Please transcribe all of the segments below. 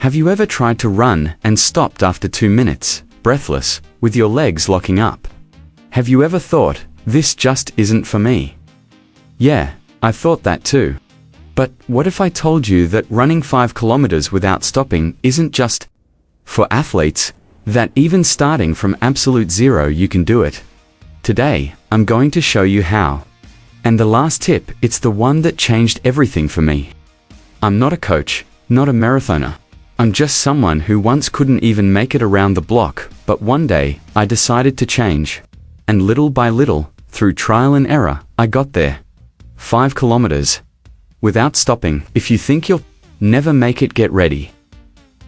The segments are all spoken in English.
Have you ever tried to run and stopped after 2 minutes, breathless, with your legs locking up? Have you ever thought, this just isn't for me? Yeah, I thought that too. But what if I told you that running 5 kilometers without stopping isn't just for athletes, that even starting from absolute zero you can do it? Today, I'm going to show you how. And the last tip, it's the one that changed everything for me. I'm not a coach, not a marathoner. I'm just someone who once couldn't even make it around the block, but one day, I decided to change. And little by little, through trial and error, I got there. 5 kilometers. Without stopping. If you think you'll never make it, get ready.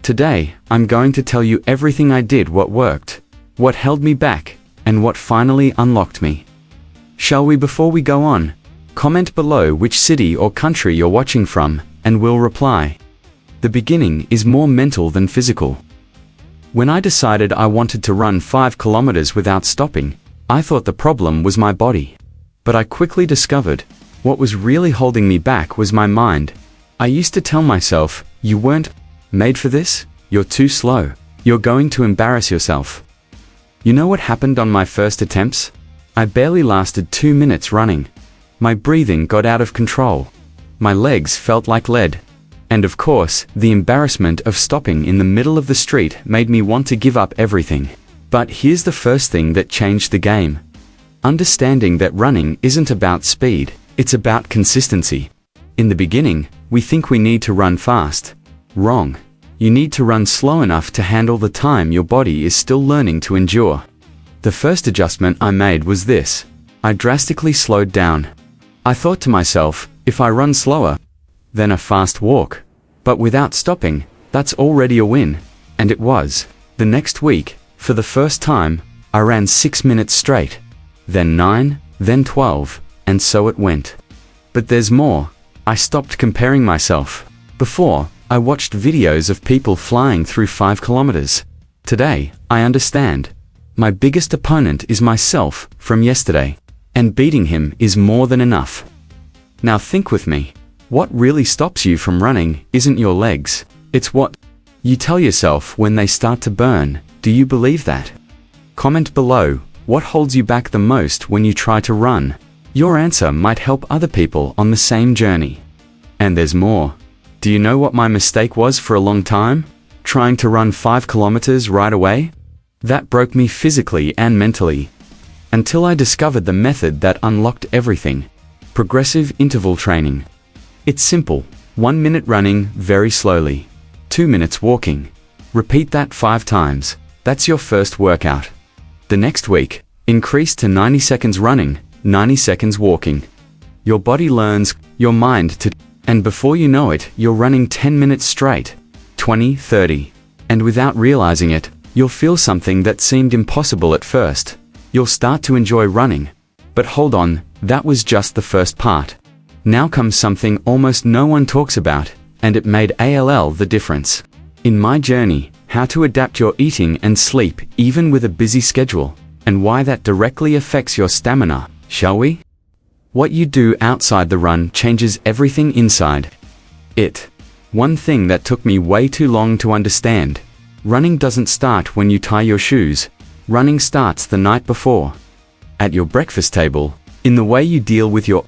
Today, I'm going to tell you everything I did, what worked, what held me back, and what finally unlocked me. Shall we? Before we go on, comment below which city or country you're watching from, and we'll reply. The beginning is more mental than physical. When I decided I wanted to run 5 kilometers without stopping, I thought the problem was my body. But I quickly discovered, what was really holding me back was my mind. I used to tell myself, you weren't made for this, you're too slow, you're going to embarrass yourself. You know what happened on my first attempts? I barely lasted 2 minutes running. My breathing got out of control. My legs felt like lead. And of course, the embarrassment of stopping in the middle of the street made me want to give up everything. But here's the first thing that changed the game. Understanding that running isn't about speed, it's about consistency. In the beginning, we think we need to run fast. Wrong. You need to run slow enough to handle the time your body is still learning to endure. The first adjustment I made was this. I drastically slowed down. I thought to myself, if I run slower, then a fast walk. But without stopping, that's already a win. And it was. The next week, for the first time, I ran 6 minutes straight. Then 9, then 12, and so it went. But there's more. I stopped comparing myself. Before, I watched videos of people flying through 5 kilometers. Today, I understand. My biggest opponent is myself from yesterday. And beating him is more than enough. Now think with me. What really stops you from running isn't your legs. It's what you tell yourself when they start to burn. Do you believe that? Comment below, what holds you back the most when you try to run? Your answer might help other people on the same journey. And there's more. Do you know what my mistake was for a long time? Trying to run 5 kilometers right away? That broke me physically and mentally. Until I discovered the method that unlocked everything. Progressive interval training. It's simple. 1 minute running very slowly. 2 minutes walking. Repeat that 5 times. That's your first workout. The next week, increase to 90 seconds running, 90 seconds walking. Your body learns, your mind to, and before you know it, you're running 10 minutes straight, 20, 30. And without realizing it, you'll feel something that seemed impossible at first. You'll start to enjoy running. But hold on, that was just the first part. Now comes something almost no one talks about, and it made all the difference. In my journey, how to adapt your eating and sleep even with a busy schedule, and why that directly affects your stamina, shall we? What you do outside the run changes everything inside it. One thing that took me way too long to understand. Running doesn't start when you tie your shoes. Running starts the night before. At your breakfast table, in the way you deal with your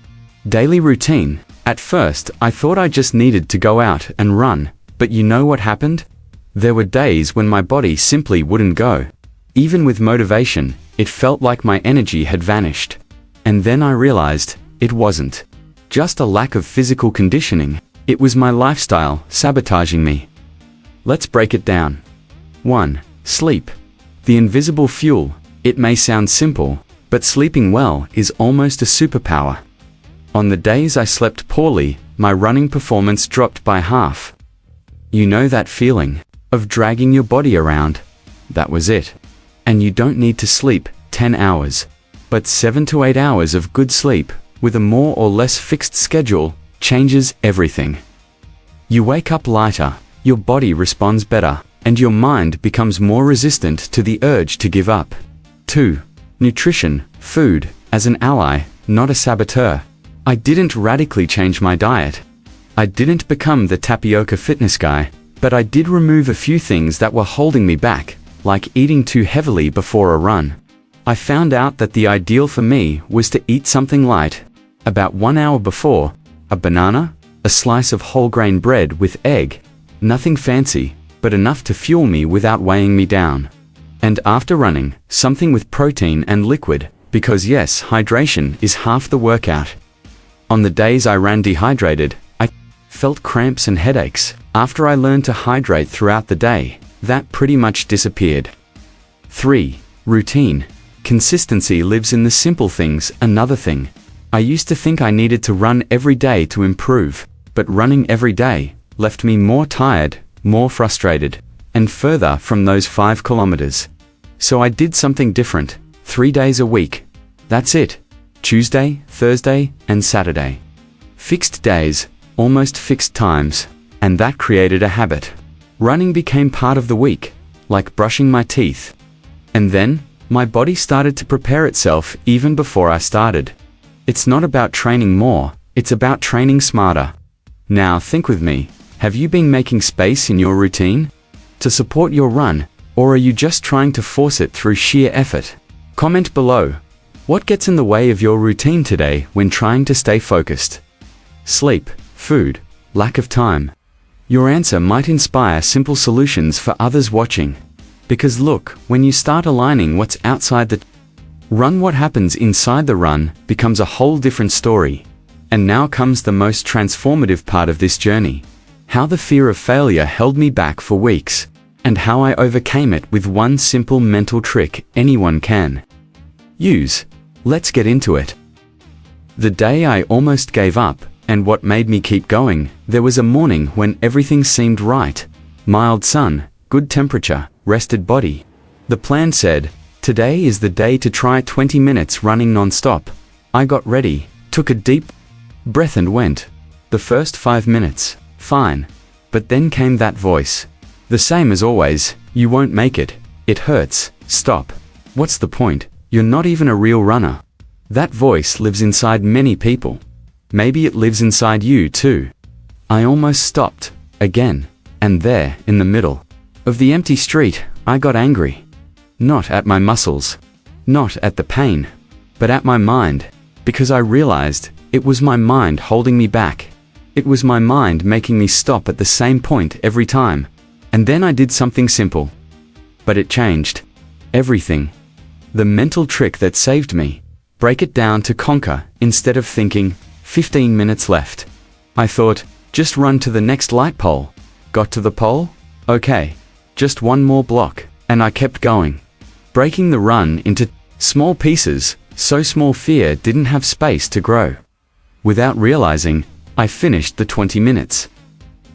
daily routine. At first, I thought I just needed to go out and run, but you know what happened? There were days when my body simply wouldn't go. Even with motivation, it felt like my energy had vanished. And then I realized, it wasn't just a lack of physical conditioning, it was my lifestyle sabotaging me. Let's break it down. 1. Sleep. The invisible fuel. It may sound simple, but sleeping well is almost a superpower. On the days I slept poorly, my running performance dropped by half. You know that feeling of dragging your body around? That was it. And you don't need to sleep 10 hours, but 7 to 8 hours of good sleep, with a more or less fixed schedule, changes everything. You wake up lighter, your body responds better, and your mind becomes more resistant to the urge to give up. 2. Nutrition, food, as an ally, not a saboteur. I didn't radically change my diet. I didn't become the tapioca fitness guy, But I did remove a few things that were holding me back, like eating too heavily before a run. I found out that the ideal for me was to eat something light. About 1 hour before, a banana, a slice of whole grain bread with egg, nothing fancy, but enough to fuel me without weighing me down. And after running, something with protein and liquid, because yes, hydration is half the workout. On the days I ran dehydrated, I felt cramps and headaches. After I learned to hydrate throughout the day, that pretty much disappeared. 3. Routine. Consistency lives in the simple things. Another thing. I used to think I needed to run every day to improve, but running every day left me more tired, more frustrated, and further from those 5 kilometers. So I did something different. 3 days a week. That's it. Tuesday, Thursday, and Saturday. Fixed days, almost fixed times, and that created a habit. Running became part of the week, like brushing my teeth. And then, my body started to prepare itself even before I started. It's not about training more, it's about training smarter. Now think with me, have you been making space in your routine to support your run, or are you just trying to force it through sheer effort? Comment below. What gets in the way of your routine today when trying to stay focused? Sleep, food, lack of time. Your answer might inspire simple solutions for others watching. Because look, when you start aligning what's outside the run, what happens inside the run becomes a whole different story. And now comes the most transformative part of this journey. How the fear of failure held me back for weeks, and how I overcame it with one simple mental trick anyone can use. Let's get into it. The day I almost gave up, and what made me keep going, there was a morning when everything seemed right. Mild sun, good temperature, rested body. The plan said, today is the day to try 20 minutes running non-stop. I got ready, took a deep breath and went. The first 5 minutes, fine. But then came that voice. The same as always, you won't make it. It hurts, stop. What's the point? You're not even a real runner. That voice lives inside many people. Maybe it lives inside you too. I almost stopped, again, and there, in the middle of the empty street, I got angry. Not at my muscles, not at the pain, but at my mind, because I realized it was my mind holding me back. It was my mind making me stop at the same point every time. And then I did something simple. But it changed everything. The mental trick that saved me. Break it down to conquer instead of thinking, 15 minutes left. I thought, just run to the next light pole. Got to the pole? Okay. Just one more block. And I kept going. Breaking the run into small pieces, so small fear didn't have space to grow. Without realizing, I finished the 20 minutes.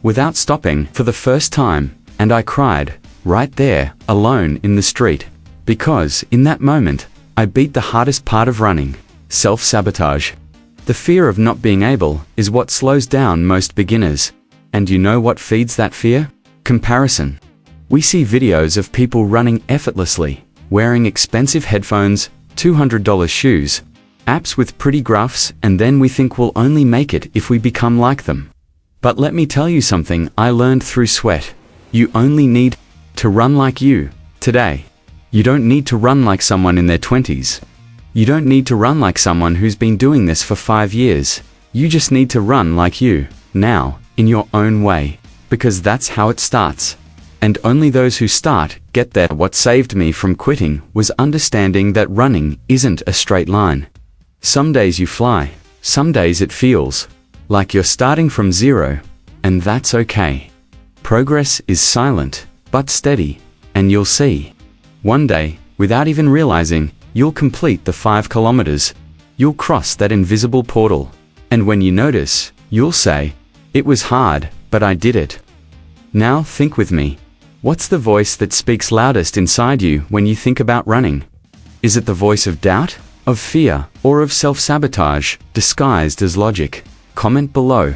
Without stopping for the first time, and I cried, right there, alone in the street. Because, in that moment, I beat the hardest part of running, self-sabotage. The fear of not being able is what slows down most beginners. And you know what feeds that fear? Comparison. We see videos of people running effortlessly, wearing expensive headphones, $200 shoes, apps with pretty graphs, and then we think we'll only make it if we become like them. But let me tell you something I learned through sweat. You only need to run like you, today. You don't need to run like someone in their 20s. You don't need to run like someone who's been doing this for 5 years. You just need to run like you, now, in your own way. Because that's how it starts. And only those who start get there. What saved me from quitting was understanding that running isn't a straight line. Some days you fly, some days it feels like you're starting from zero, and that's okay. Progress is silent, but steady, and you'll see. One day, without even realizing, you'll complete the 5 kilometers. You'll cross that invisible portal. And when you notice, you'll say, it was hard, but I did it. Now think with me. What's the voice that speaks loudest inside you when you think about running? Is it the voice of doubt, of fear, or of self-sabotage, disguised as logic? Comment below.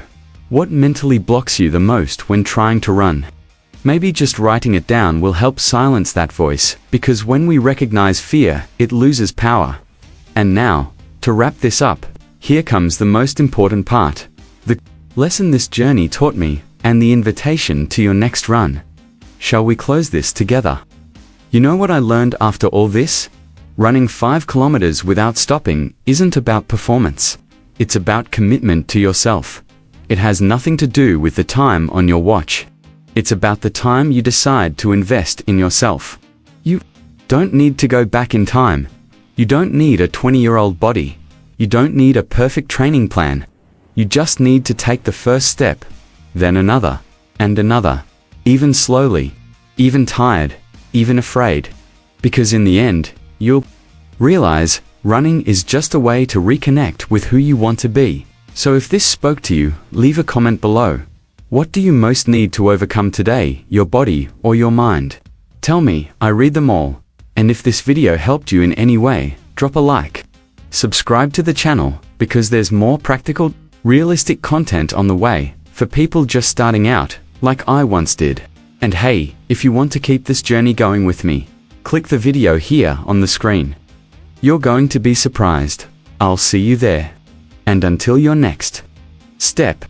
What mentally blocks you the most when trying to run? Maybe just writing it down will help silence that voice, because when we recognize fear, it loses power. And now, to wrap this up, here comes the most important part. The lesson this journey taught me and the invitation to your next run. Shall we close this together? You know what I learned after all this? Running 5 kilometers without stopping isn't about performance. It's about commitment to yourself. It has nothing to do with the time on your watch. It's about the time you decide to invest in yourself. You don't need to go back in time. You don't need a 20-year-old body. You don't need a perfect training plan. You just need to take the first step, then another, and another, even slowly, even tired, even afraid. Because in the end, you'll realize running is just a way to reconnect with who you want to be. So if this spoke to you, leave a comment below. What do you most need to overcome today, your body or your mind? Tell me, I read them all. And if this video helped you in any way, drop a like. Subscribe to the channel, because there's more practical, realistic content on the way, for people just starting out, like I once did. And hey, if you want to keep this journey going with me, click the video here on the screen. You're going to be surprised. I'll see you there. And until your next step.